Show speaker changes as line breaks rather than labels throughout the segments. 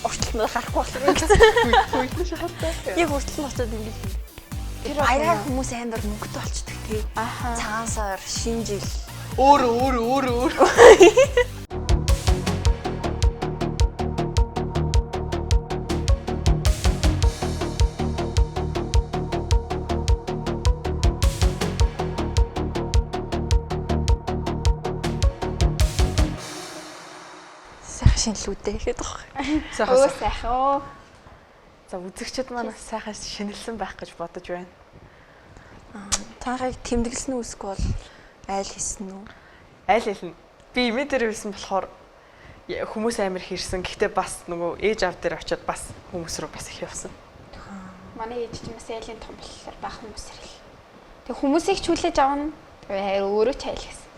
урталмаа харахгүй болохоор гэсэн.
Хүйтлэн шахалтай.
Яг урталмаа очоод ингэж. Тэр баяраар хүмүүс амар мөнгөтэй болчдөг тий. Цагаансаар шинэ жил.
Өөр.
Шинэлүүдээ ихэд байгаа.
Сайхан. За үзэгчд маань сайхан шинэлсэн байх гэж бодож байна.
Таагийг тэмдэглэсэн үсг бол айл хийсэн үү?
Айл хэлнэ. Би имэ дээр байсан болохоор хүмүүс амар хэрсэн. Гэхдээ бас нөгөө ээж аав дээр очиод бас хүмүүс рүү бас их явсан.
Манай ээж ч юмс айлын том болохоор бах хүмүүс ирэл. Тэг хүмүүсийг ч хүлээж авна. Тэгээ өөрөө ч айл гэсэн.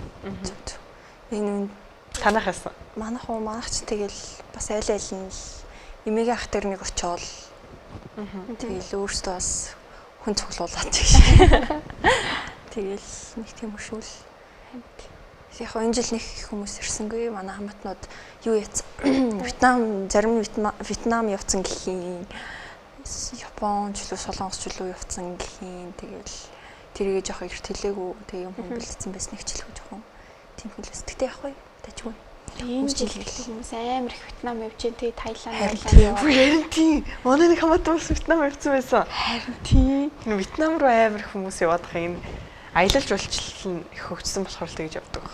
Энэ
Танах байсан.
манайх ч тэгэл бас айл нь л эмээгийн ах дээр нэг очиол. Тэгэл өөртөө бас хүн цуглуулаад ч гэж. Тэгэл нэг тийм өшүүл. Яг энэ жил нэг хүмүүс ирсэнгүй. Манай хамаатнууд юу яц Вьетнам зарим Вьетнам явцсан гэхийн. Япон ч илүү Солонгос ч илүү явцсан гэхийн. Тэгэл тэрийгээ жоох эрт хэлээгүй. Тэгээ юм хүн бэлдсэн байсныг ч хэлэхгүй жоохон тийм хүлээс. Тэгтээ яг бай. Тэжгүй.
Энэ жил хүмүүс амар их Вьетнам явж дээ. Тэгээ Таиланд
яваа. Харин тийм. Манай нэг хамаатан улс Вьетнам явсан байсан.
Харин тийм.
Вьетнам руу амар их хүмүүс яваад байгаа. Энэ аялал жуулчлал нь их хөгжсөн болохоор л тэгж явдаг.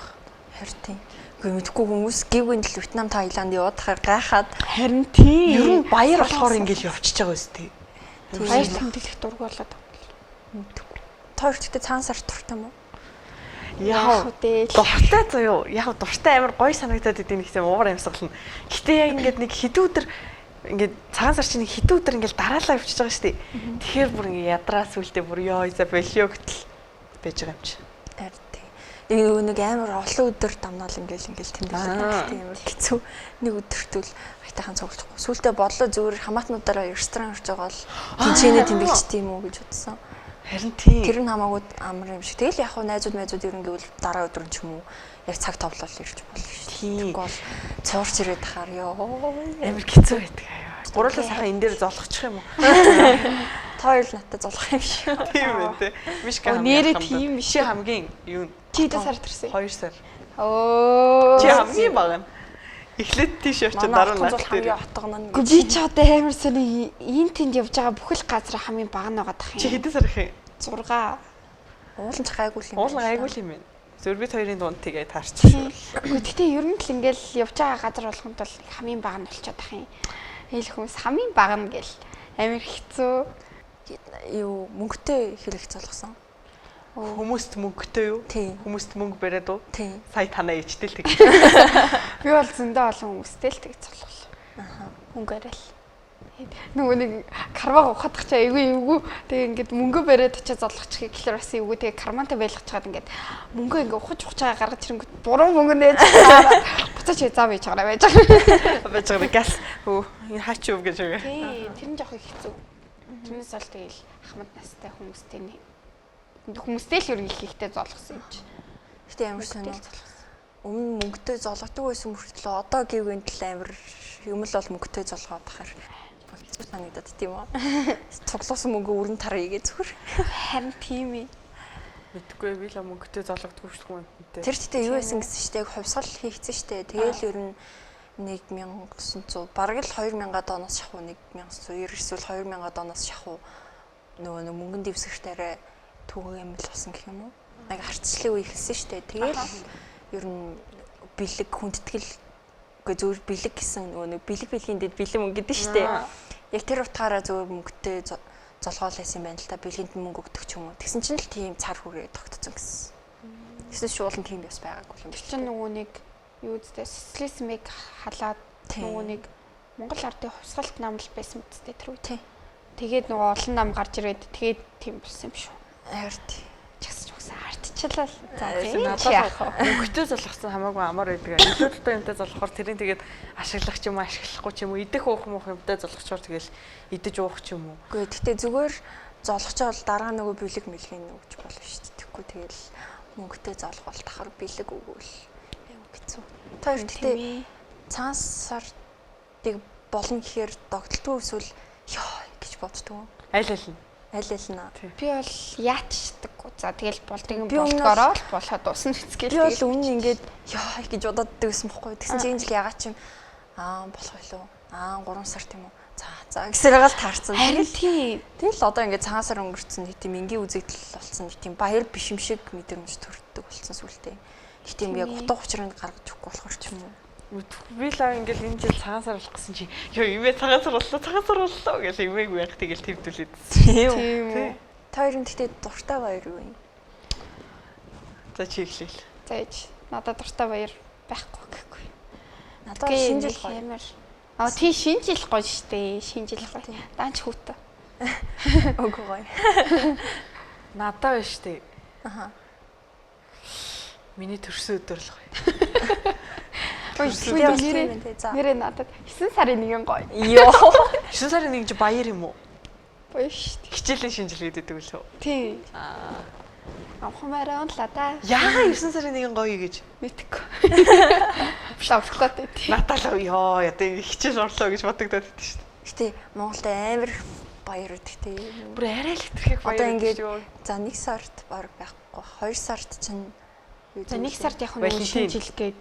Харин тийм. Үгүй мэдхгүй хүмүүс гівгэн л Вьетнам Таиланд яваад гайхаад
харин тийм.
Ер нь баяр болохоор ингэж явчихж байгаа үст тий.
Баяр тэмдэглэх дург болоод
мэдхгүй. Тоор ч гэдэг цаансаар туртай юм уу?
Яг дуртай заяо. Яг дуртай амар гоё санагдаад идэв нэг тийм уур амьсгал нь. Гэтэ яг ингээд нэг хэдэн өдөр ингээд цагаан сар чинь хэдэн өдөр ингээд дараалал явчихж байгаа шүү дээ. Тэгэхээр бүр ингээд ядраа сүултээ бүр ёо Изабелио гэтэл байж байгаа юм чи.
Нэг амар олон өдөр дамнаал ингээл тэмдэглэх тийм амар хэцүү. Нэг өдөртөл хайтахан цуглахгүй. Сүүлдээ бодлоо зүгээр хамаатнуудаараа ресторан орж байгаа л тэнцэнэ тэмдэглэж тийм үү гэж бодсон.
Харин тийм.
Тэр нь хамаагүй амар юм шиг. Тэгэл яг хуу найзууд ер нь гэвэл дараа өдөр ч юм уу яг цаг товлол ирж болно шүү дээ. Тэгвэл бол цуурч ирээд тахаар ёо
амар хэцүү байдаг аа. Гурлаа сайхан энэ дээр золгочих юм уу?
Тойл натаа золгох юм шиг.
Тийм үү те. Мишка
нэрээ тийм биш.
Чи хамгийн юу?
Чи хэд сар төрсөн?
2 сар.
Оо.
Чи хамгийн бага. Эхлээд тийш явчих дараа нь
наад хамгийн отгоно.
Би ч одоо амар сони энэ тэнд явж байгаа бүхэл газар хамгийн бага нагаад тах юм.
Чи хэдэн сар их юм?
6.
Уулын ч гайгүй юм.
Уулын гайгүй юм байна. Зөв бид хоёрын дунд тэгээ таарчихсан.
Гэхдээ ер нь л ингээл явж байгаа газар болгонд бол хамгийн бага нь болчиход тах юм. Ээл хүмүүс хамгийн бага нь гэл амар хэцүү.
Юу мөнгөтэй хэрэг залгасан.
Хүмүүст мөнгөтэй юу? Хүмүүст мөнгө бариад уу?
Тийм.
Сая танаа ээжтэй л тэг.
Би бол зөндөө олон хүмүүстэй л тэг залгуул. Мөнгө барайл. Нөгөө нэг карма ухадах чаа эвгүй. Тэгээ ингээд мөнгө бариад очиж залгачих гэхэлэр бас эвгүй. Тэгээ кармантай байлгах чагаад ингээд мөнгө ингээд ухаж байгаа гаргаж ирэнгүүт буруу мөнгө нээж буцаач зав хийж байгаа байж байгаа.
Байж байгаа газ. Хөө энэ хаач юу гэж байгаа.
Тий, тэр нь жоох их хэцүү. Тэрнээс бол тэгэл ахмад настай хүмүүстэй нэг хүмүүстэй л ер нь ихтэй золгосон юм чи.
Гэтэ ямар сонио. Өмнө мөнгөтэй золгодог байсан мөртлөө одоо гівгэн тал амар юм л бол мөнгөтэй золгоод тахаар болцоо санагдаад тийм үү. Цуглуулсан мөнгө өрн тарыг гээ зүгээр.
Харин тийм ээ.
Мэдгүй би л мөнгөтэй золгодгүй шүү дээ.
Тэр ч юу байсан гэсэн чинь яг хувьсгал хийгдсэн шүү дээ. Тэгээл ер нь 1900 бараг л 2000-аад оноос шахуу 1990 эсвэл 2000-аад оноос шахуу нөгөө мөнгөн дэвсгэртээрээ түүгээ юм л болсон гэх юм уу? Яг харцлын үе эхэлсэн шүү дээ. Тэгээл ер нь бэлэг хүндэтгэл үгүй зөв бэлэг гэсэн нөгөө бэлгийн дэд бэлэн мөнгө гэдэг шүү дээ. Яг тэр утгаараа зөв мөнгөтэй золгоолсон юм байна л та бэлгэнд мөнгө өгдөг ч юм уу. Тэгсэн чинь л тийм цар хүрээ тогтцсон гэсэн. Эсвэл шуулан тийм яс байгаагүй юм.
Тэр чинь нөгөө нэг юу гэдэг социализмыг халаад нөгөө нэг Монгол ардын хувьсгалт нам л байсан үстэй тэр үе. Тэгээд нөгөө олон нам гарч ирээд тэгээд тийм болсон юм шүү.
Арт.
Чагсаж угсаа артчлал.
За мөнгөтэй золгосон хамаагүй амар байдаг. Илүүдэлтэй юмтай золгохоор тэрийг тэгээд ашиглах ч юм уу ашиглахгүй ч юм уу идэх уух юмтай золгочоор тэгэл идэж уух ч юм уу.
Үгүй гэхдээ зүгээр золгочоод дараа нөгөө бэлэг мэлгийн өгч болно шүү дээ. Тэгэхгүй тэгэл мөнгөтэй золгоол тахаар бэлэг өгвөл хэцүү. Тэр гэхдээ цаансаар тийг болно гэхээр догтлгүй эсвэл ёо гэж боддгоо.
Аль аль нь.
Аль аль нь.
Би бол яачдаг. За тэгэл болдгийг
Би өмнө
болгоороо л болохоо дуусна гэцгээл.
Би бол өмнө ингээд ёо гэж бодоод байсан бохгүй. Тэгсэн чинь энэ жил ягаад ч юм болох байлоо. 3 сар тийм үү. За гэсээр гал таарсан.
Харин тийм.
Тэгэл одоо ингээд цагаан сар өнгөрцөн нэг тийм энгийн үзэгдэл болсон нэг тийм баяр биш юм шиг мэдрэмж төрдөг болсон сүултээ. Тэг тийм яг утга учирыг гаргаж өгөхгүй болохоор ч юм уу.
Би л ингээл энэ жил цагаан сар болох гэсэн чи ёо имээ цагаан сар боллоо гэж имээгүй байх тэгэл төвдүүлээд.
Тийм үү.
Та хоёрын тэгтээ дуртай баяр юу юм?
За чи эхлэв.
За ээж надад дуртай баяр байхгүй гэхгүй.
Надад шинэ жил
амар. Тийм шинэ жил гоё штэ. Шинэ жил гоё. Даанч хүүтэ.
Үгүй гоё.
Надаа биш үү?
Аха.
Миний төрсөн өдөр л гоё.
Нэрээ надад 9 сарын 1 гоё.
Йоо.
9 сарын 1 чи баяр юм уу?
Гоё штэ.
Хичээлийн шинэ жил гэдэг үлээ.
Тийм. Амхамаараа онлаа да.
Яагаад 9 сарын 1 гоё гэж
мэдхгүй. Шавхтаад байт.
Надад л ёо ядаа хичээл орлоо гэж бодогдоод байт шүү дээ.
Гэтэ Монголд амар баяр өгдөгтэй.
Бүр арай л хэтэрхийг баяр.
Одоо ингээд за 1 сард баг байхгүй. 2 сард чинь
За 1 сард яг нэг шинэ жил гээд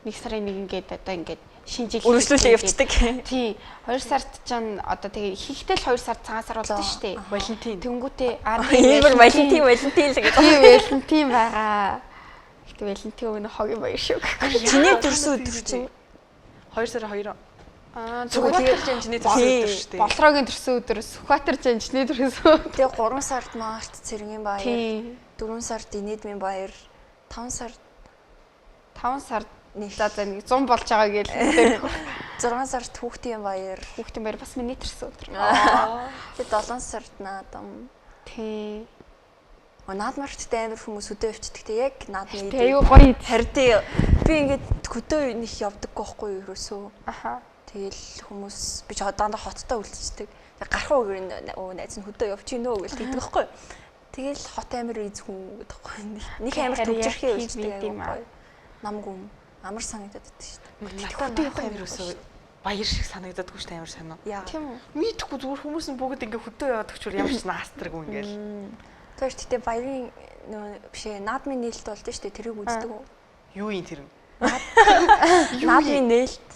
1 сарын 1 гээд одоо ингээд шинэ жил
өргөжлүүлээ явцдаг.
Тийм. 2 сард ч одоо тэгээ хийхдээ л 2 сард цагаан сар болдсон шүү дээ.
Валентин.
Тэнгүүтээ
Иймэр Валентин л гэж.
Тийм Валентин байгаа. Гэтэ Валентин өгнө хогийн баяр шүү.
Чиний төрсөн өдөр чинь
2 сарын 2.
Зүгээр
Сүхбаатар чиний төрсөн өдөр шүү дээ.
Болрогийн төрсөн өдөр, Сүхбаатар жанчны төрсөн өдөр.
тэгээ 3 сард Март цэргийн баяр.
Тийм.
4 сард Инэдмийн баяр. 5 сард
нэг за нэг 100 болж байгаа гээл.
6 сард хүүхдийн баяр.
Хүүхдийн баяр бас миний төрсөн өдөр.
Тэгээ 7 сард наадам.
Тийм.
Наадмарттай амар хүмүүс өдөө явчихдаг. Тэг яг наадмын
Тэгээ аюу гоё.
харин би ингээд хөдөө нэг явдаггүй байхгүй юу ерөөсөө.
Аха.
Тэгэл хүмүүс би ч дандаа хоттой үлдчихдэг. Гарах үгээр найз нь хөдөө явчих нөө гэж тэгдэг байхгүй. Тэгэл хот амир эзгүй гэдэг байхгүй. Нэг амир төвчрхий үлдчихдэг юм гоё. Намгүй амар санагдаад байдаг шүү дээ.
Надад яг ерөөсөө баяр шиг санагдадаггүй шүү дээ амар сонио.
Тийм үү?
Мэдхгүй зүгээр хүмүүс нь бүгд ингээ хөдөө яваад өчвөр ямар ч наастраг ингээл.
Тэр тэгтээ баярын бишээ наадмын нээлт болд нь шүү дээ. Тэрийг үздэг үү?
Юу юм тэр нь?
Наадмын нээлт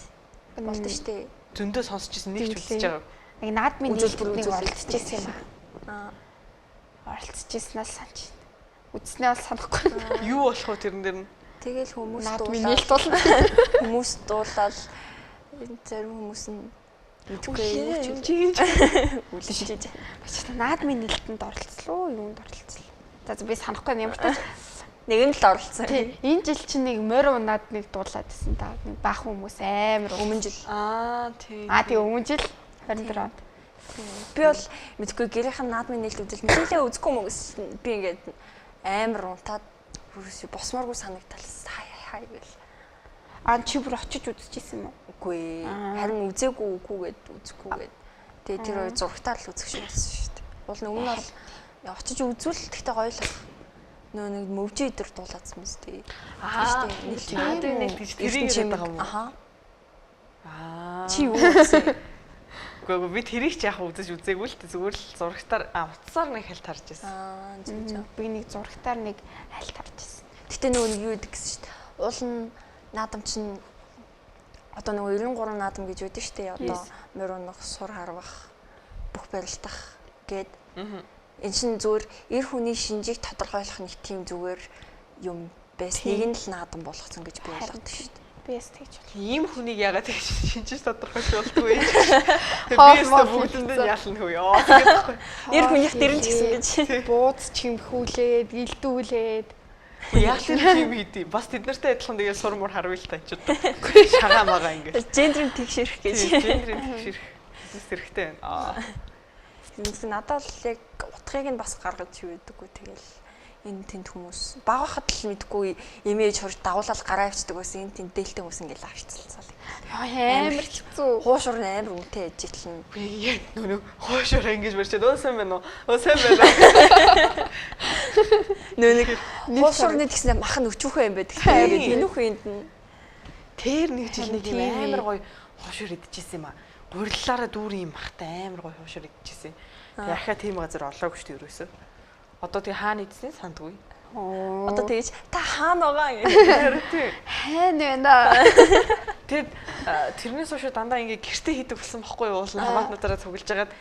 болд нь шүү дээ.
Зөндөө сонсч ирсэн нэг ч үлдчихэж байгаа.
Нэг наадмын
Үзүүлбэр
нэг
үзүүлбэр
оролцчихсэн юм аа. Оролцчихснаас санаж байна. Үзснээ бол санахгүй.
Юу болох вэ тэрэн дээр нь?
Тэгэл хүмүүс
Наадмын
дуулаад
нээлт болно.
хүмүүс дуулаад зарим хүмүүс нь мэдгүй юу ч үлдчихэж.
Бачаа наадмын нээлтэнд оролцлоо, юунд оролцлоо. За би санахгүй ямар тач
Нэг нь л оролцсон.
тий энэ жил чинь нэг морь наадмыг дуулаад байсан та. Нэг баахан хүмүүс амар
Өмнө жил.
Тийм.
тий өмнө жил 24 онд.
Би бол мэдгүй гэрийнхэн наадмын нээлт үзэл мэдээлээ үзэхгүй юм уу гэсэн. Би ингээд амар унтаад бүрээс босмооргүй санагдал хай гэл.
Чи бүр очиж үзчихсэн юм уу?
Үгүй. Харин үзээгүй үгүйгээд үзэхгүйгээд. Тэгээ тэр хоёр зурагтаа л үзэх шиг болсон шүү дээ. Бол өмнө нь бол очиж үзвэл тэгтээ гоё л. Нөө нэг мөвжөө идэр дуулаадсан мэт дээ.
Наадмын нээлт гэж тэрийг яриад байгаа юм уу?
Аха.
Чи юу гэсэн?
Гэхдээ би тэрийг ч яг үзэж үзээгүй л зүгээр л зурагтаар утсаар нэг хальт харж байсан.
Зүг.
Би нэг зурагтаар нэг хальт харж байсан.
Гэтэ нөгөө нэг юу гэдэг гэсэн шүү дээ. Уул нь наадам чинь одоо нөгөө 93 наадам гэж үүдэн шүү дээ. Одоо морь унах, сур харвах, бүх барилдах гээд. Энэ чинь зүгээр эр хүний шинжийг тодорхойлох нэг тийм зүгээр юм байсныг нь л наадам болгоцсон гэж би ойлгодог шүү дээ.
Би яс тэгж байна.
Ийм хүнийг яагаад тэгж шинжиж тодорхойлуулдгүй. Би бүгдэндээ ялна хөө ёо гэдэг.
Эр хүнийх дэрэн ч гэсэн гэж.
Бууз чимхүүлээд, илдүүлээд
Яг л тийм хийдий. Бас тэд нартай адилхан тэгээ сур муур харуул та ч удаа. Шагаа магаа ингэ.
Гендрийн тэгшэрх гэж.
Гендрийн тэгшэрх. Зүс хэрэгтэй байна.
Надад л яг утгыг нь бас гаргаж юу байдаггүй тэгэл энэ тэнд хүмүүс баг хахад л мэдгүй имиж хорж дагуулаад гараа авчдаг байсан энэ тэнд дээлтэй хүмүүс ингээл авчилцал.
амар хэцүү.
Хуушур амар үнэтэй яж итлэн.
Би нүг хуушур ингэж барьчаад өөсөн байна уу? Өөсөн байна.
Нэг хуушурны тэгснээр мах нь өчүүхөө юм байдаг. Тэгээд энэ үхэнд нь
тэр нэг жил нэг тийм амар гоё хошуур идчихсэн юм аа. Гуриллаараа дүүрэн юм бахтай амар гоё хошуур идчихсэн. Тэгээ ахаа тийм газар олоогүй шүү дээ ерөөсөө. Одоо тэгээ хаана идсэн сандгүй.
Одоо тэгэж та хаана байгаа гэх.
Хайна байна.
Тэгэд тэрнээс хойш дандаа ингээ гэртээ хийдэг болсон бохгүй юу? Уул нь хамаатнуудаараа цуглаж жагаад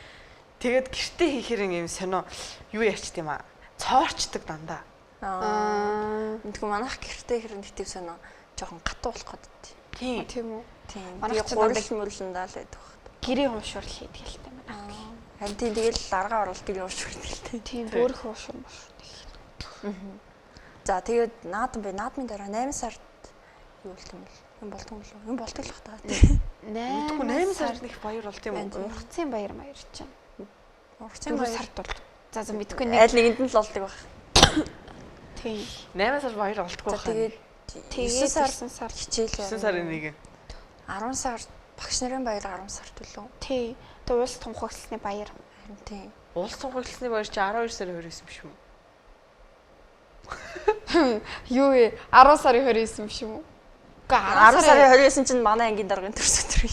тэгээд гэртээ хийхээр юм сонио юу ярьчт юм аа. Цоорчдаг дандаа.
Мэдгүй манайх гэртээ хэрэг нэтэв сонио жоохон гатуу болох гэдэг.
Тийм үү.
Тийм.
Манайх ч
гурил мөрлөндаа л байдаг.
Гэрийн уушур л хийдэг л юм байна.
Харин тийм тэгэл дарга оруулалт гэрийн уушур хэлтэй.
Тийм өөрийнхөө уушур маш.
За тэгээд наадмын дараа 8 сард юу болт юм бэл? Юм болтгүй юм лөө? Юм болтгүй л бах та.
Мэдгүй 8 сард их баяр болт юм уу?
Ургацын баяр чинь.
Ургацын
4
баяр
сард бол. За мэдгүй нэг
аль нэгэнд нь л болдог баг.
тийм.
8 сар баяр болтгүй
За
байна.
тэгээд 9 сар хичээл
9 сарын 1.
10 сар багш нарын баяр 10 сард үлээ.
Тий. Тэгээ уус тунхагсны баяр.
Харин тийм.
Улс тунхагласны баяр чи 12 сарын 29 биш үү?
Юу вэ? 10 сарын 29 биш юм уу?
10 сарын 29 чинь манай ангийн даргын төрс өдөр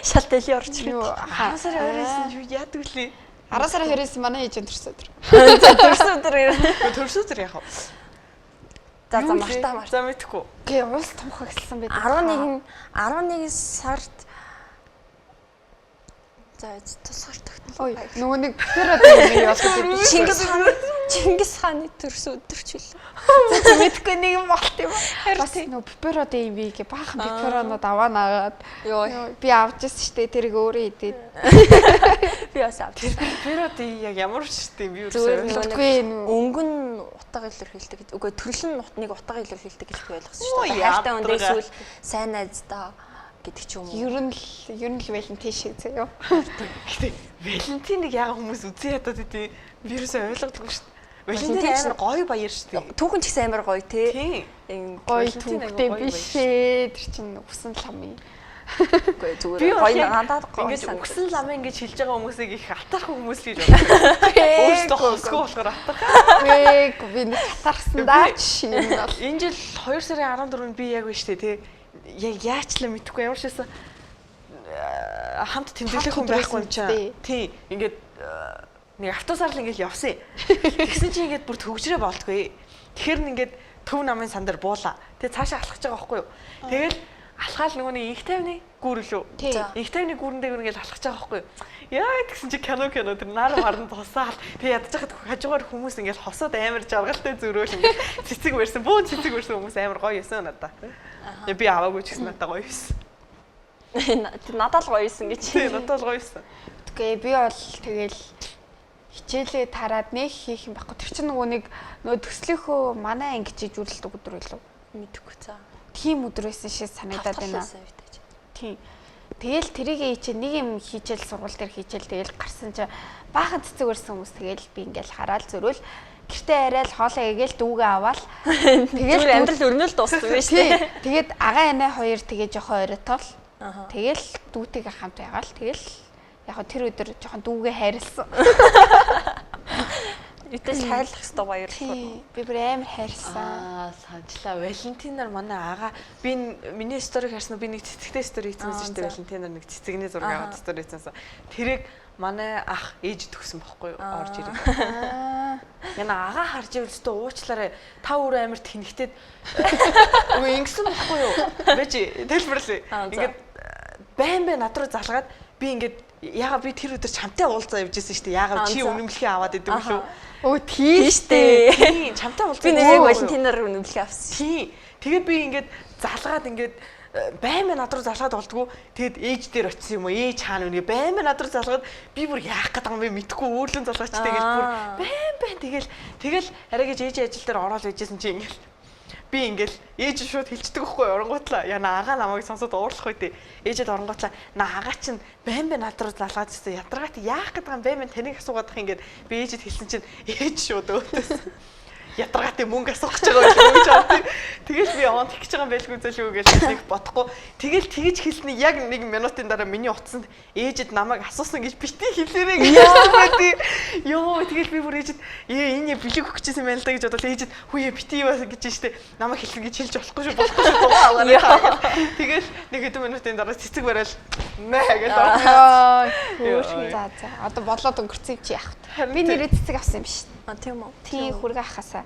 шал дэлийн орч ирээ.
10 сарын 29 юу яадаг лээ?
10 сарын 29 манай ээжийн төрс өдөр.
Төрс өдөр.
Төрс өдөр яах вэ?
За мартаа.
За мэдхгүй.
Гэ уус тунхагслсан байдаг.
11 сард за тусгаар
Ой,
тогтнол.
нөгөө нэг период юм яа.
Чингис хааны төрс өдөр ч үлээ.
За мэдгүй нэг юм болт юм. Бас нөгөө период юм би гэ баахан периоднууд аваа наагаад.
Йоо.
Би авч ирсэн шүү дээ. Тэрийг өөрөө идээд.
Би бас авч.
Период яг ямар ширтэй юм би
Зүгээр
юу
Мэдгүй
өнгө нь утга илэрхийлдэг гэдэг. Үгүй төрөл нь нэг утга илэрхийлдэг гэж би ойлгосон шүү
Ой,
дээ. Хайртай
яадаг.
хүнд эсвэл сайн найздаа гэдэг ч юм уу.
ер нь л Валентин шиг заяа.
Гэтэ Валентиныг яга хүмүүс үзэн ядаад идэв. Вирусээ ойлгодгүй шүү дээ. Валентин амар гоё баяр шүү дээ.
Түүхэн ч гэсэн амар гоё те.
Тийм.
Гоё
Валентин
түүхтэй
гоё
биш ээ. Тэр чинь усан лам юм.
Үгүй
Би
зүгээр гоё
яг
надад гоё
ингэж
санагдав.
өгсөн лам ингэж хэлж байгаа хүмүүсийг их атарх хүмүүс л гэж бодлоо. Өөртөө хосгүй болохоор атарх.
Би нэг хатарсан даа чи юм бол.
Энэ жил 2 сарын 14-нд би яг биш үү те. Яг яачлаа мэдхгүй ямар ч байсан хамт тэмдэглэх хүн байхгүй юм чаа. Тийм. Ингээд нэг автобусаар л ингээд явсан. Тэгсэн чинь ингээд бүр төгжрээ болтгүй. Тэгэхээр ингээд төв намын сан дээр буулаа. Тэгээ цаашаа алхаж байгаа байхгүй юу. Тэгэл алхаал нөгөөний инх тайвны гүүр лөө. Инх тайвны гүүрэн дээр ингээд алхаж байгаа байхгүй юу. Яа тэгсэн чи кино тэр нар харан тусаал. Тэгээ ядаж хахад хажуугаар хүмүүс ингээд хосоод амар жаргалтай зөрөөл ингээд цэцэг барьсан. Бүүн цэцэг барьсан хүмүүс амар гоё ёсон надаа. Би аваагүй ч гэсэн надаа гоё ёсон.
Надад л гоё исэн гэж.
Тийм надад л гоё ёсон.
Тэгээ би бол тэгэл хичээлээ тараад нэг хийх юм байхгүй. Тэр чинь нөгөө төслийнхөө манай анги жижүүлдэг өдөр байлуу.
Мэдхгүй цаа.
Тийм өдөр байсан шиг санагдаад байна. Тийм. Тэгэл тэрийг чи нэг юм хийжэл сургууль дээр хийжэл тэгэл гарсан чи баахан цэцэг өрсөн хүмүүс тэгэл би ингээл хараад зөрөөл гэртээ арай л хоолоо игээл дүүгээ аваад
тэгэл амьдрал өрнөл дууссан байж тээ.
Тэгээд агаа анаа хоёр тэгээ жоохон оройтол. Тэгэл дүүтэйгээ хамт байгаал тэгэл яг тэр өдөр жоохон дүүгээ хайрлсан.
Итэл хайрлах хэвээр баяр.
Би бүр амар хайрлсан.
Санжлаа. Валентинаар манай ага би миний сториг харсан би нэг цэцэгтэй стори хийсэн шүү дээ. Валентинаар нэг цэцэгний зураг аваад стори хийсэн. Тэрийг манай ах ээж төгсөн бохгүй юу? Орж ирээ. Яна ага харж ивэл өстө уучлаарай. Та өөрөө амар тэнхтээд үгүй ингэсэн бохгүй юу? Бэж тэлбэрлээ. Ингээд байн над руу залгаад би ингээд яага би тэр өдөр чамтай уулзаа явж байсан шүү дээ. Яага чи үнэмлэхээ аваад идэв лүү.
Өө тийш дээ.
Тийм, чамтай уулзаа.
Би нэг Валентинаар үнэмлэхээ авсан.
Тийм. Тэгээд би ингээд залгаад ингээд байн над руу залгаад болдгоо. Тэгэд ээж дээр очисон юм уу? Ээж хаана вэ? Байн над руу залгаад би бүр яах гээд байгаа юм бэ? Мэдхгүй өөрлөн залгаач тэгэл бүр байн тэгэл арай гэж ээж ажил дээр ороод байжсэн чи ингээд би ингээл ээж шууд хэлцдэг байхгүй оронгуутлаа. Яна агаа намайг сонсоод уурлах үедээ ээжэд оронгуутлаа. Агаа чинь байн над руу залгаад ирсэн. Ядаргаат яах гээд байгаа юм бэ? Таныг асуугаад их ингээд би ээжэд хэлсэн чинь ээж шууд өөдөөс. ядаргаатай мөнгө асуух гэж байгаа байлгүй гэж бодсон. Тэгэл би онт их гэж байгаа юм байлгүй зөөлөө гэж нэг бодохгүй. Тэгэл тэгэж хэлсний яг 1 минутын дараа миний утсанд ээжэд намайг асуусан гэж битгий хэлээрэй гэж хэлсэн. Йоо тэгэл би бүр ээжэд энэ бэлэг өгч гэсэн юм байна л да гэж бодоод ээжэд хүүе битгий юу гэж штэ намайг хэлсэн гэж хэлж болохгүй шүү дугаа. Тэгэл нэг хэдэн минутын дараа цэцэг барайл мэ гэж
Хөөрхөн за. Одоо болоод өнгөрцөн чи яах вэ? Би нэрээ цэцэг авсан юм биш.
Тийм үү.
Тийм хүргээ ахасаа.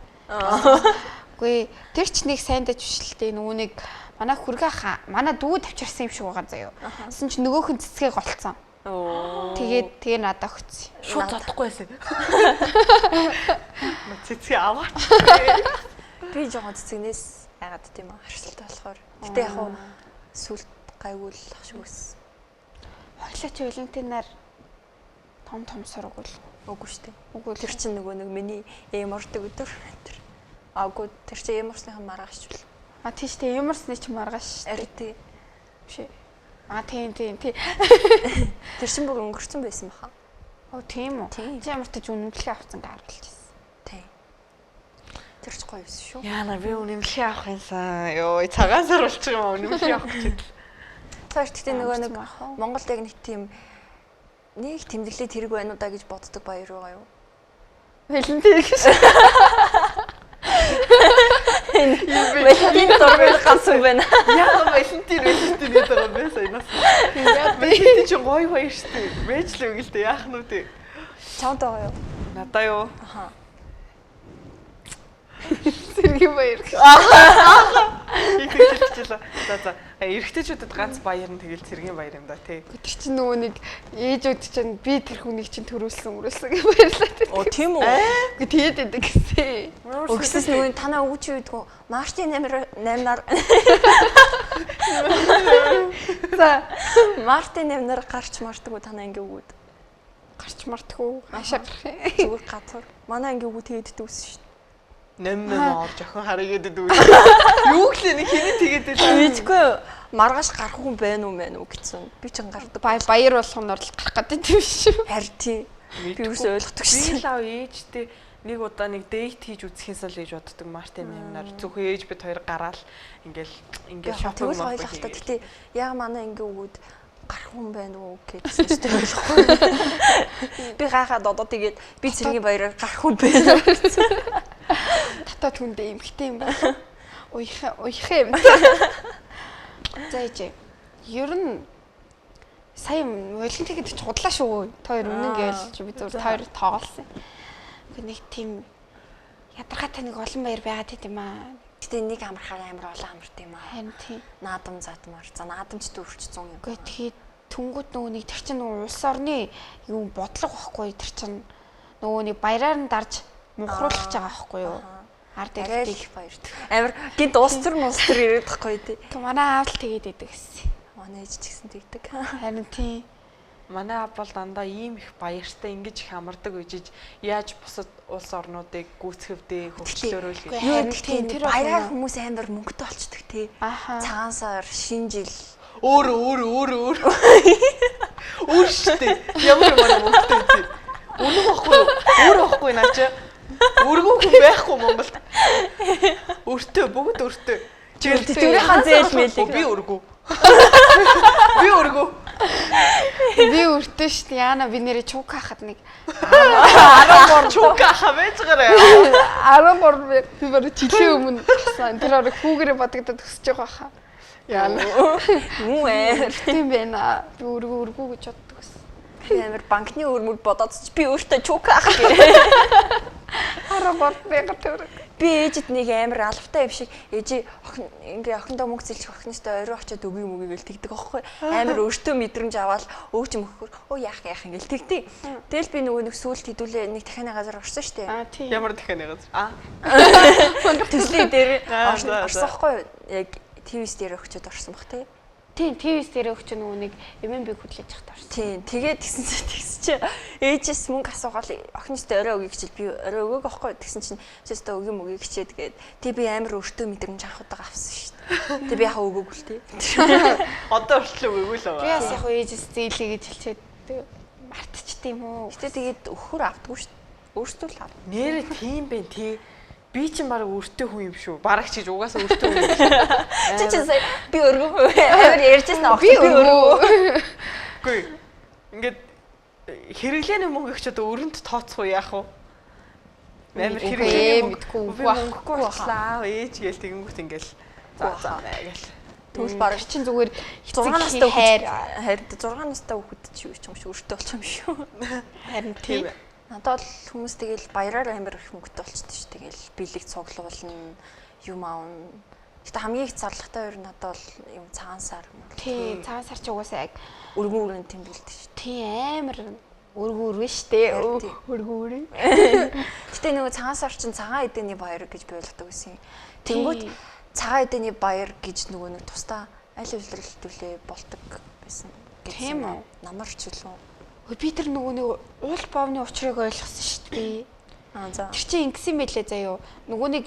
Үгүй тэр ч нэг сайн дэж бишлээ. Нөгөө нэг манай хүргээ ахаа манай дүү тавьчирсан юм шиг байгаа заяо. Тэсэн чи нөгөөх нь цэцгээ голцсон. Тэгээ надад өгсөн.
Шууд бодохгүй байсан. Цэцгээ аваач.
Би жоохон цэцгнээс яагаад тийм аа харшилтай болохоор. Гэтэ яг хуу сүлд гайгуулах шиг байсан.
Хойлооч Валентинаар том сургуул.
Үгүй шүү дээ.
Үгүй
Тэр чинь нөгөө нэг миний эмордог өдөр тэр. Аагүй тэр чинь эморсныхан маргааш чул.
Тийш тэ ямарсны ч маргааш.
Арти.
Биш. Тийм.
Тэр чинь бүр өнгөрцөн байсан баха.
Тийм үү. Чи ямартаж үнэмлэхээ авсан гаргалжсэн.
Тийм. Тэр ч гоё байсан шүү.
Яна би үнэмлэхээ авах юмсан. Йоо цагаан сар болчих юм үнэмлэхээ авах гэж.
Тэр гэхдээ нөгөө нэг Монголд яг нэг тийм нэг тэмдэглээ тэрэг байна уу да гэж боддог баяр байгаа юу?
Валентин гэж.
Валентин дургуул ганцхан байна.
Яа Валентин гэдэг байгаа юм санаас. Валентин ч гоё штэ. Вэж л үгүй л дээ яах нү дээ.
Чамд байгаа юу?
Надаа юу?
Аха.
Сэргийн баяр.
Их хэлчихлээ. За. Эрэгтэйчүүдэд ганц баяр нь тэгэл цэргийн баяр юм да тий.
Тэр чинь нөгөө нэг ээжүүд чинь би тэр хүнийг чинь төрүүлсэн гэж баярлаад.
Оо тийм үү?
Үгүй тэгээд байдаг гэсэн.
Өгсөс нөгөө танаа өвч үйдгүү Мартин 8-аар
За
Мартин 8-аар гарч мартдаг уу танаа ингээ өгөөд.
гарч мартгүй хаашаа гарах юм.
Зүгээр газар. Манай ингээ өгөө тэгээд дүүсэн шүү дээ.
8 орж охин хараад дүү. Юу гэлээ нэг хэний тэгээд дүү.
Мэдгүй маргааш гарах хүн байна уу гэсэн. Би ч гардаг.
Баяр болгоноор л гарах гэдэг юм шүү.
Харин тий. Би юусоо ойлгохгүй шээ.
Би лав ээжтэй нэг удаа нэг дейт хийж үзэхээс л гэж боддог Мартин нэмнаар зөвхөн ээж бид хоёр гараал ингээл шопинг
мөн ойлгохтой. Гэтэ яг манай ингээ өгөөд гарах хүн байна уу гэсэн ч ойлгохгүй. Би гайхаад одоо тэгээд би цэргийн баяраар гарах хүн байна гэсэн.
Татаа түндээ эмхтэй юм байна. Уйхаа юм. За ээж. Ер нь сая Валентин гэдэг чи худлаа шүү. Та хоёр үнэн гээл чи би зөв та хоёр тоглосон. Нэг тийм ядаргаатай нэг олон баяр байгаад байт юм аа.
Гэтэ нэг амархаар амар олон амарт юм аа.
Харин тийм.
Наадам задмаар. За наадамч дөрвч 100 юм.
Гэхдээ тэгээд түнгүүд нөгөө нэг тэр чинь нөгөө улс орны юу бодлого байхгүй тэр чинь нөгөө нэг баяраар нь дарж мухруулах гэж байгаа байхгүй юу? Ард ирэх
их баяртай. Амар гинт устэр ирээд тахгүй тий.
Манай аав л тэгээд идэг гэсэн.
Манай ээж ч гэсэн тэгдэг.
Харин тийм.
Манай аав бол дандаа ийм их баяртай ингэж их амардаг үжиж яаж бусад улс орнуудыг гүйцэхвдээ хөгжлөөрөө л.
Харин тийм тэр баяраар хүмүүс амар мөнгөтэй болчдөг тий. Цагаан сар, шинэ жил
өөр штэ. Ямар мөнгөтэй тий. Үнэн баггүй юу? Өөр баггүй наа чи. Өргөө хүн байхгүй Монголд. Өртөө бүгд өртөө.
Тэрийн зээл мэлийг
би өргөө.
Би өртөө штэ. Яана би нэрээ чука хахад нэг
13 чука хавэж гараа.
13 би барь жилийн өмнө гасан. Тэр орог хүүгээрээ бодогдоод өсөж байгаа хаа. Яана.
Муу
тийм байна. Би өргөө гэж боддог гэсэн.
Амар банкны өрмөд бодоод ч би өөртөө чука ах гээ. Би ээжэд нэг амар алавтай юм шиг ээжи ингээ охиндоо мөнгө зэлчих охиностоо орой очиод өгье мөгий гэл тэгдэг аахгүй. Амар өөртөө мэдрэмж аваад өөч мөхөр яах ингээл тэгтий. Тэгэл би нөгөө нэг сүулт хідүүлээ нэг дахианы газар орсон штэ.
Ямар дахианы газар?
Төслийн дээр орсон аахгүй. Яг ТВ-с дээр өгчөд орсон бах тий.
Тийм, ТВ-с дээр өгч нөгөө нэг MMB хөдлөж явахд орсон.
Тийм, тэгээд тэгсэн чи ээжээс мөнгө асуугаал охиностоо орой өгье гэж би орой өгөөг аахгүй. Тэгсэн чинь чөөстөө өгье мөгий гэчээд тэгээд тий би амар өөртөө мэдрэмж авахудаага авсан шүү дээ. Тэг би яхаа өгөөгүй л тий.
Одоо хүртэл өгөөгүй л байгаа.
Би бас яг ээжээс зээлээ гэж хэлчихэд мартчихд юм уу.
Гэтэ тэгээд өхөр авдаггүй шүү дээ. Өөртөө л ав.
Нэрээ тийм бэ тий. би чинь баг өртөө хүн юм шүү. Бараг чиж угаасаа өртөө хүн юм.
Чи сая би өргөө амар ярьжсэн аа. Би өргөө.
Үгүй. Ингээд хэрэглээний мөнгө их ч одоо өрөнд тооцох уу яах вэ? Амар хэрэглээний
мэдгүй
байхгүй боллаа. Ээж гээл тэгэнгүүт ингээл за гэл.
Тэгвэл бараг
чинь зүгээр
6 настай хайр 6 настай хүүхэд чи юу ч юм шиг өртөө болчих юм шүү.
Харин тийм.
Надад бол хүмүүс тэгэл баяраар амар их мөнгөтэй болчихдээ шүү. Тэгэл бэлэг цуглуулна, юм аавна. Гэтэ хамгийн их зарлагтай хоёр надад бол юм цагаан сар.
Тийм, цагаан сар ч угаасаа яг
өргөн тэмдэглэдэг шүү.
тийм амар өргөн штэ. Өргөн.
Гэтэ нөгөө цагаан сар чинь цагаан эдэний баяр гэж би ойлгодог байсан. Тэнгүүд цагаан эдэний баяр гэж нөгөө нэг тусдаа аль үйлрэлтүүлээ болдог байсан.
Тийм үү?
Намарч үлээ.
Би тэр нөгөө нэг уул боовны учрыг ойлгосон шүү дээ.
За.
Тэр чинь ингэсэн мэлээ заяо. Нөгөө нэг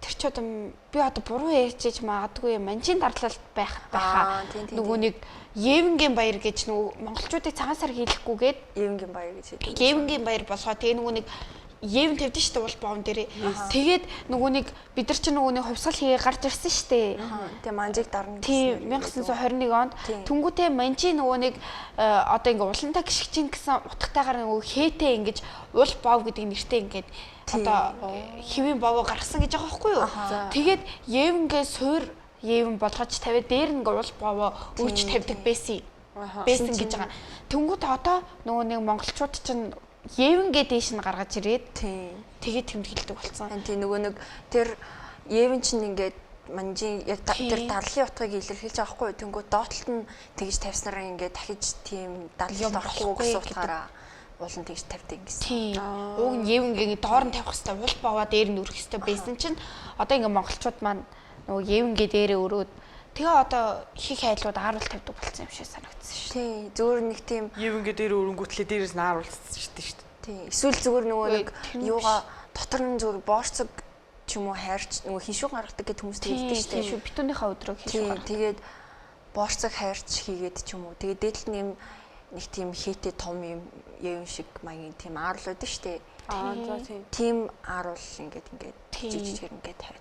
тэр ч одоо би одоо буруу ярьж магадгүй манжийн дарлалт байхаа. Нөгөө нэг Евенгийн баяр гэж нөгөө монголчуудыг цагаан сар хийлэхгүйгээд
Евенгийн баяр гэж хэлдэг.
Евенгийн баяр болгоо. Тэгээ нөгөө нэг Евен тавьдсан шүү дээ уул боовн дээрээ. Тэгээд нөгөө нэг бид нар чинь нөгөө нэг хувьсгал хийгээ гарч ирсэн шүү дээ.
Тэгээ манжийг дарна
гэсэн. 1921 онд түнгүүтээ манжи нөгөө нэг одоо ингээ улантаа гიშгчин гэсэн утгатайгаар нөгөө хээтэй ингэж уул боов гэдэг нэртэй ингээд одоо хэвийн боовоо гаргасан гэж байгаа байхгүй юу? Тэгээд Евенгээ суур Евен болгож тавиад дээр ингээ уул боовоо үүч тавьдаг байсан гэж байгаа. Түнгүүт одоо нөгөө нэг монголчууд чинь Евенгээ дээш нь гаргаж ирээд тэгээд тэмдэглэдэг болсон.
Тийм нөгөө нэг тэр Евен чинь ингээд манжийн яг тэр дарлын утгыг илэрхийлж байгаа хгүй. Тэнгүүд доотлолт нь тэгж тавьснараа ингээд дахиж тийм дарлалт орохгүй гэсэн утгаараа уулын тэгж тавьдаг гэсэн.
Тийм. Уг нь Евенгээ доор нь тавих хэвээр уул бовоо дээр нь өрөх хэвээр байсан чинь одоо ингээ монголчууд маань нөгөө Евенгээ дээрээ өрөөд тэгээ одоо их хайлууд ааруул тавьдаг болсон юм шиг санагдсан шүү.
Тийм. Зүгээр нэг тийм
Евенгээ дээр өрөнгөтлөө дээрээс нь ааруулсан шүү дээ.
Тийм. Эсвэл зүгээр нөгөө нэг юугаа дотор нь зүгээр боорцог ч юм уу хайрч нөгөө хиншүү гаргадаг гэдэг хүмүүс хэлдэг шүү дээ.
Тийм шүү. Битүүнийхээ өдрөө хиншүү гаргадаг.
Тэгээд боорцог хайрч хийгээд ч юм уу. Тэгээд дээдл нь нэг тийм хээтэй том юм Евен шиг маягийн тийм ааруул байдаг шүү дээ.
За тийм.
Тийм ааруул ингээд жижиг ингээд тавь.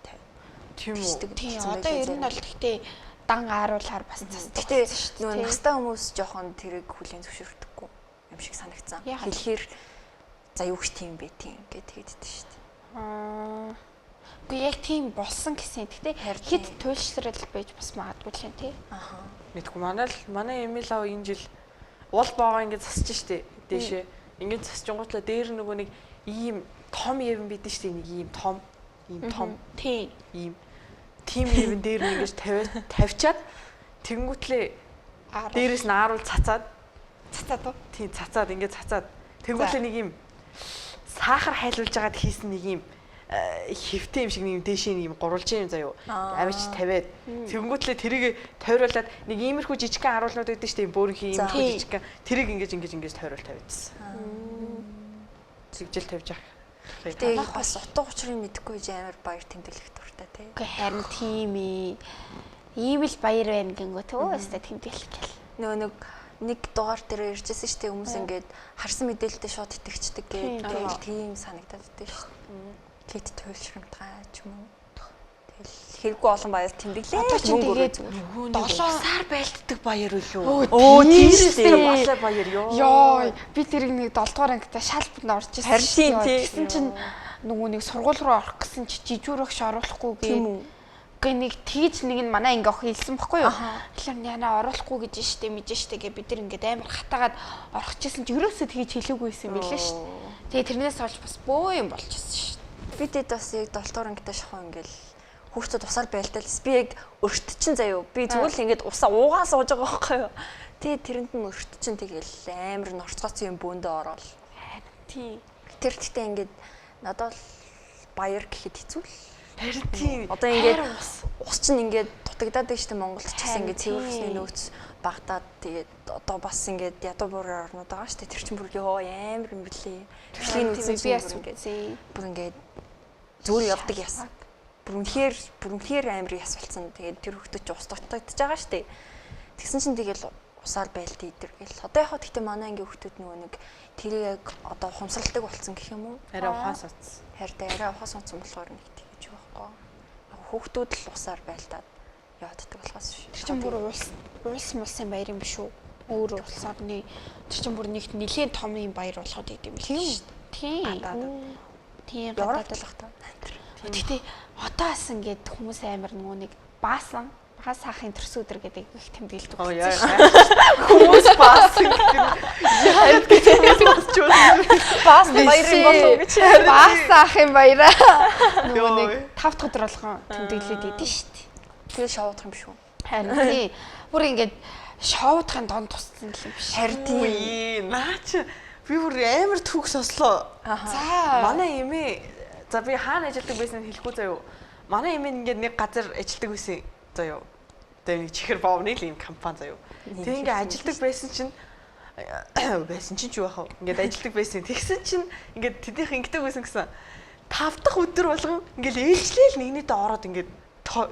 Тийм үү.
Тийм. Одоо ер нь бол гэхдээ дан ааруулаар бас цасдаг.
Гэтэ нөгөө настай хүмүүс жоохон тэрийг хүлээн зөвшөөрдөггүй юм шиг санагдсан. Хэлэхээр за юу ч тийм бэ тийм ингээд тэгэдэж шүү дээ.
Гэхдээ яг тийм болсон гэсэн. Гэтэ хэд туйлшрал байж бас магадгүй л юм тий.
Мэдгүй манай Эмил аав энэ жил уул боогоо ингээд засаж штэ дээшээ. Ингээд засчихгуутлаа дээр нөгөө нэг ийм том Евен бидэн штэ нэг ийм том
тийм
Евен дээр нь ингэж тавьчаад тэнгүүтлээ дээрээс нь ааруул цацаад
уу?
Тийм цацаад ингээд цацаад тэнгүүтлээ нэг ийм сахар хайлуулж агаад хийсэн нэг ийм хэвтэй юм шиг нэг дээшээ нэг юм гурвалж юм заяо. Авич тавиад тэнгүүтлээ тэрийг тойруулаад нэг иймэрхүү жижигхэн аруулнууд байдаг шүү дээ. Бөөрийнхээ иймэрхүү жижигхэн тэрийг ингэж тойруул тавьдсан. Зэгжил тавьж ах.
Тэгээ бас утга учрыг мэдэхгүй амар баяр тэмдэглэх дуртай тий.
Үгүй харин тийм ийм л баяр байна гингөө төө өстой тэмдэглэх гэл.
Нөгөө нэг дугаар дээр ярьжсэн шүү дээ хүмүүс ингээд харсан мэдээлэлтэй шууд итгэждэг гэдэг тийм санагдаад байдаг шүү дээ. Хэд туйлшрамтгай ч юм уу. Тэгэл хэрэггүй олон баяр тэмдэглээ.
Тэгээд
7 сар байлддаг баяр үлээ.
Тийм
тийм баяр
ёо. Би тэрийг нэг 7 дугаар ангитай шалбарт орж ирсэн.
Харин
тийм чинь нөгөө нэг сургууль руу орох гэсэн чи жижүүрөгш оруулахгүй гээ. Гэ нэг тэгж нэг нь манай ингээ охин хэлсэн баггүй юу. Тэгэхээр яна оруулахгүй гэж штэ мэдэн штэ гэ бид нар ингээд амар хатаагаад орохчихсан чи ерөөсөө тэгж хэлээгүйсэн мэлээ штэ. Тэгээ тэрнээс олж бас бөө юм болчихсон штэ.
Бидэд бас яг 7 дугаар ангитай шахуу ингээл хүүхдүүд усаар байлдалс. Би яг өрт чин заяо. Би зүгээр л ингээд усаа уугаа сууж байгаа байхгүй юу. Тэгээ тэрэнд нь өрт чин тэгэл амар норцгооцсон юм бөөндөө ороод.
Тийм.
Тэр гэхдээ ингээд надад баяр гэхэд хэцүү л.
Харин тийм.
Одоо ингээд ус чинь ингээд дутагдаад байна шүү дээ Монголд ч гэсэн ингээд цэвэр усны нөөц багтаад тэгээд одоо бас ингээд ядуу буурын орнууд байгаа шүү дээ. Тэр чинь бүр ёо амар юм блээ. Тэрлийн үзсэн чинь бүр ингээд зүгээр явдаг яс. Бүр үнэхээр амар яс болсон. Тэгээд тэр хөлтөч ус дутагдаж байгаа шүү дээ. Тэгсэн чинь тэгэл усаар байлт идэр гэл. Одоо яг гэхдээ манай ангийн хүүхдүүд нөгөө нэг тэр яг одоо хумсралдаг болсон гэх юм уу?
Арай ухаас утсан.
Харин арай ухаас унцсан болохоор нэг тэгэж байхгүй. Хүүхдүүд л усаар байлдаад явааддаг болохоос шүү.
Тэр чинь бүр улс мулсын баяр юм биш үү? Өөр улс орны тэр чинь бүр нэг нэлийн том юм баяр болгоод идэм юм шүү. Тийм. Тийм гадаад л
та.
Гэхдээ одоо бас ингээд хүмүүс амар нөгөө нэг баасан багаас хаахын төрс өдөр гэдэг их тэмдэглэдэг болсон шүү.
Хүмүүс баасан гэдэг босч байна.
Баас баяр юм болов гэж.
Баас хаахын баяраа. Нөгөө нэг 5 дахь өдөр болгон тэмдэглээд идэв шүү дээ.
Тэгээ шоудах юм шүү.
Харин тий. Бүр ингээд шоудахын донд туссан юм биш.
Харин тий.
Наач би бүр амар төгс ослоо.
За
манай эмээ за би хаана ажилладаг байсан хэлэхгүй заяа. Манай эмээ ингээд нэг газар ажилладаг байсан заяа. Тэгээ нэг чихэр боовны л юм компани заяа. Тэгээ ингээд ажилдаг байсан чинь ч юу яхав. Ингээд ажилдаг байсан. Тэгсэн чинь ингээд тэднийх ингэдэг байсан гэсэн. 5 дахь өдөр болгон ингээд ээлжлээл нэгнийдээ ороод ингээд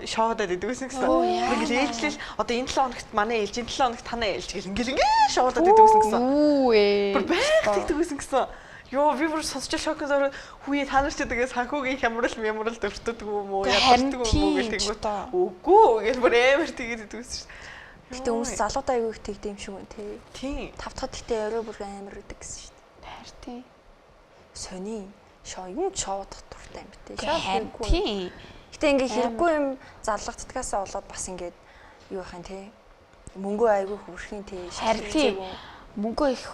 шоодаад идэг гэсэн. Ингээд ээлжлээл одоо энэ 7 хоногт манай ээлж, энэ 7 хоногт танаа ээлж гэл ингээд шоодаад идэг гэсэн.
Үу ээ.
Бүр байхдаг гэсэн гэсэн. Йоо би бүр сонсч шокнд ороод хүүе та нар ч тэгээс ханхуугийн хямрал дөртөдөг юм уу ядардаг юм уу гэх тэнгуут үгүй гэж бүр амар тэгээд идэв гэсэн.
Гэтэ хүмүүс залуудаа аягүй их тэгдэм шиг байна
Тийм.
тий. 5 дахь гэтээ орой бүр амар үдэг гэсэн шүү дээ.
Хайр тий.
Сони юм шоудах дуртай юм тий.
Хайр тий.
Гэтэ ингээ хэрэггүй юм зарлагддагасаа болоод бас ингээд юу яхын тий. Мөнгөө аягүй хөрхийн тий.
Хайр тий. Мөнгөө их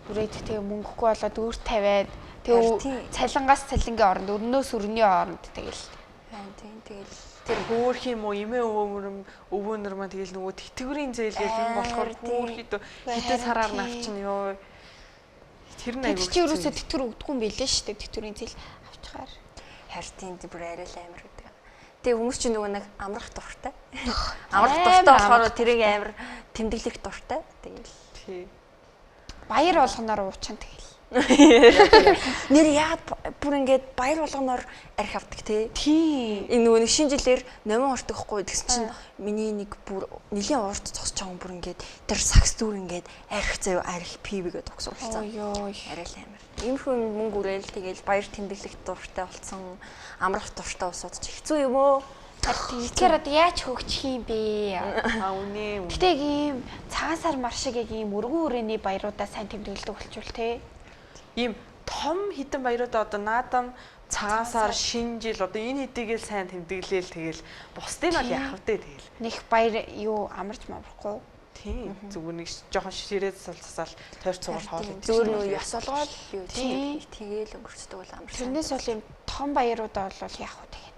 хүрээд тэгээ мөнгөгүй болоод өөр тавиад тэгээ цалингаас цалингийн оронд өрнөөс өрний оронд тэгэл
тийм тэгэл
тэр хөөх юм уу эмээ өвөөнөр маань тэгэл нөгөө тэтгэврийн зээлгээл юм болохоор хөөхөд хитэ сараар навчин ёо тэр нь аягүй
чи юусоо тэтгэр өгдөггүй юм билээ шүү дээ тэтгэврийн зээл авчихаар
харьтын бүр арай л амар гэдэг. Тэгээ хүмүүс чинь нөгөө нэг амрах дуртай. Амрах дуртай болохоор тэрийг амар тэмдэглэх дуртай. Тэгэл
тий.
Баяр болгоноор уучсан тэгэл.
Нэр яад бүр ингээд баяр болгоноор арх авдаг тий. Энэ нөгөө нэг шинэ жилээр номин ордог хгүй тэгсэн чинь миний нэг бүр нэлийн урд зогсож байгаа бүр ингээд тэр сакс дүүр ингээд арх заяа арх пивгээд тогсруулсан. Арай л амар. Иймэрхүү мөнгө үрээл тэгэл баяр тэмдэглэх дуртай болсон. Амрах дуртай усууд ч хэцүү юм оо.
Тэгэхээр одоо яаж хөгжих юм бэ?
Үнэ.
Гэтэ ийм цагаан сар мар шиг ийм өргөн үрээний баяруудаа сайн тэмдэглэдэг болчихвол те.
Ийм том хитэн баяруудаа одоо наадам цагаан сар шинэ жил одоо энэ хэдийгээл сайн тэмдэглээл тэгэл бусдын бол яах вэ тэгэл.
Нэг баяр юу амарч маврахгүй.
Тийм. Зүгээр нэг жоохон ширээд салцсаал тойр цугаар хоол идэх.
Зүгээр нөө яс олгоод юу тэгээл өнгөрцдөг бол амар.
Тэрнээс бол ийм том баяруудаа бол яах вэ тэгээд.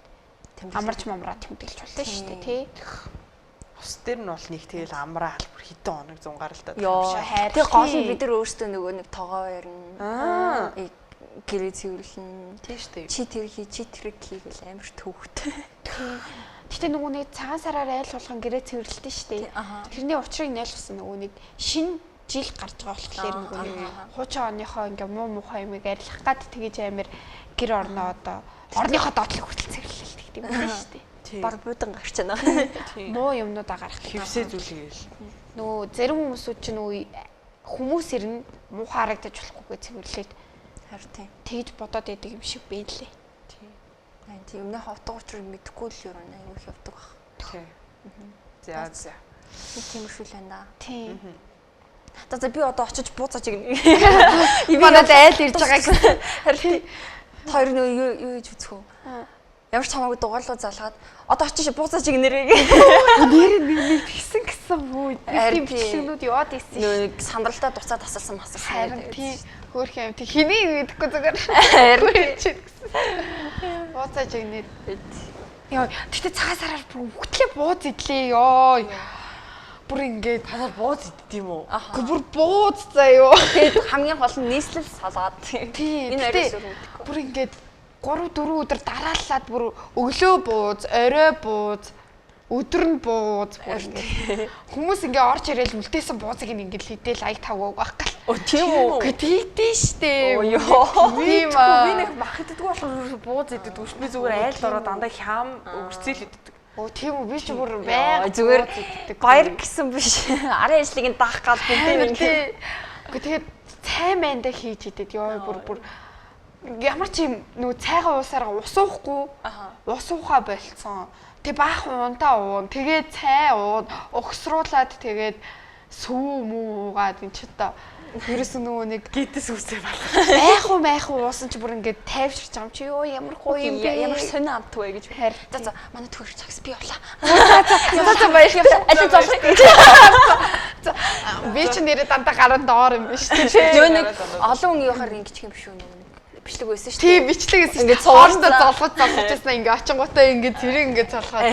Амарч мамраа тэмдэглэж болно шүү дээ тий.
Ус дээр нь бол нэг тэгэл амраа бүр хэдэн хоног зунгаар л та.
Тэгээ гол нь бид нар өөрсдөө нөгөө нэг тоогоо ярина. Гэрээ цэвэрлэн.
Тийм шүү дээ.
Чи тэр хийгээл амар төвхтэй.
Гэтэ нөгөө нэг цагаан сараар айл болгон гэрээ цэвэрлэлтэй шүү дээ. Тэрний учрыг нойлгосон нөгөө нэг шинэ жил гарч байгаа болохоор нөгөө нэг хуучин оныхоо ингээ муу муухай юмыг арилгах гад тэгэж амар гэр орноо одоо орныхоо доотлог хүртэл цэвэрлэлт гэдэг юм байна шүү дээ.
Баг буудан гарч байна.
Муу юмнуудаа гаргах
хөвсөө зүйлгээл.
Нөгөө зарим хүмүүсүүд ч нөгөө хүмүүс ирнэ муу харагдаж болохгүйгээ цэвэрлээд
харин тийм.
Тэгж бодоод идэг юм шиг байна лээ.
Тийм өмнө хавтаг учрыг мэдэхгүй л юу нэ аюул явдаг баг.
Тийм. За.
Тиймэрхүү л байна.
Тийм.
За би одоо очиж бууцаач гэнэ.
Манайд айл ирж байгаа гэсэн.
Харин хоёр нөө юу гэж үзэх үү? Ямар ч хамаагүй дугаарлуу залгаад одоо очиж бууцаач гэнэрээ.
Нэр нэг тэгсэн гэсэн үү? Тийм бичлэгнүүд яваад ирсэн.
Нөө сандралтаа дуцаа тасалсан масалсан.
Харин тийм хөөх юм. Тэг хэний мэдэхгүй зүгээр. Харин чи гэсэн. Бууцаач гэнэ. Яа, тэгтээ цагаан сараар бүр үхтлээ бууз идлээ ёо. Бүр ингээд
танаар бууз иддэм үү?
Гэхдээ бүр бууз заяа.
Тэгээд хамгийн гол нь нийслэл салгаад.
Тийм.
Энэ арайс мэдхгүй.
Бүр ингээд 3-4 өдөр дарааллаад бүр өглөө бууз, орой бууз, өдөр нь бууз бүр ингээд хүмүүс ингээд орж ирээл үлдээсэн буузыг ингээд хидэл аяг тавг байх гал.
Тийм үү?
Тэгдэж штэ.
Тийм аа. Би нэг мах иддэг болохоор бууз иддэг. Би зүгээр айлд ороо дандаа хям өрцөл иддэг.
Оо тийм үү би ч бүр
Яа,
байг
зүгээр баяр гэсэн биш. Арын ажлыг даах гал бүгдээ
тий. Тэгээд цай майндаа хийж идэт ёо бүр ямар ч юм нөгөө цайгаа уусаараа ус уухгүй. Ус уухаа болцсон. Тэг баах унтаа уун. Тэгээд цай уун. Өгсруулад тэгээд сүү уугаад эн чи та ерөөс нөгөө нэг
Гидэс үсээ байна.
майх уу уусан чи бүр ингээд тайвширч байгаа юм чи ёо ямар гоё юм бэ.
ямар сонио амт вэ гэж
харин.
За манай төгөр цагс би явлаа.
За баяр яваа.
Аль зоолох гэж.
Би ч нэрээ дандаа гарын доор юм биш үү?
Юу нэг олон хүн явахаар ингэчих юм биш үү нэг бичлэг байсан шүү дээ.
Тийм бичлэг гэсэн.
Ингээд
хоорондоо золгоцсон ингээ очингуудаа ингээ зэрэг ингээ залгаад.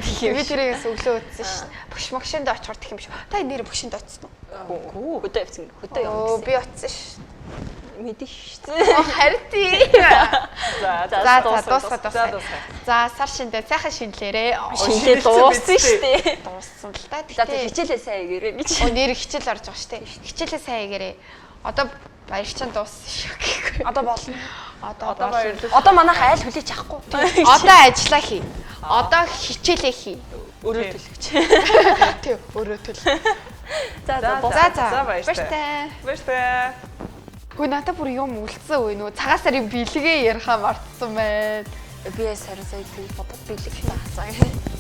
Тийм.
Би тэрээс өглөө утсан ш. Багш магшинд очихор гэх юм шүү. Та нэр багшинд очсон уу?
Хөдөө явсан. Хөдөө явсан.
Оо би утсан ш.
Мэдээ шүү.
Харин тийм.
За
дуусгаа. За сар шиндээ сайхан шинлээрээ.
шинжлээ дууссан шүү дээ.
Дууссан л да.
За тэг хичээлээ сайн игээрэй гэж.
Оо нэр хичээл орж байгаа шүү дээ. Хичээлээ сайн игээрэй. Одоо баяр чинь дууссан шүү гэхгүй.
Одоо болно.
Одоо
баярлалаа.
Одоо манайх айл хүлээж авахгүй.
Одоо ажиллаа хий. Одоо хичээлээ хий.
Өөрөө төлөвч.
Тийм өөрөө төл.
За
За баяртай.
Баяртай.
Баяртай.
Хөө надад бүр юм үлдсэн үе нөгөө цагаан сарын бэлгээ ярихаа мартсан байна.
Би сарын сая би бодод бэлэг таасаа.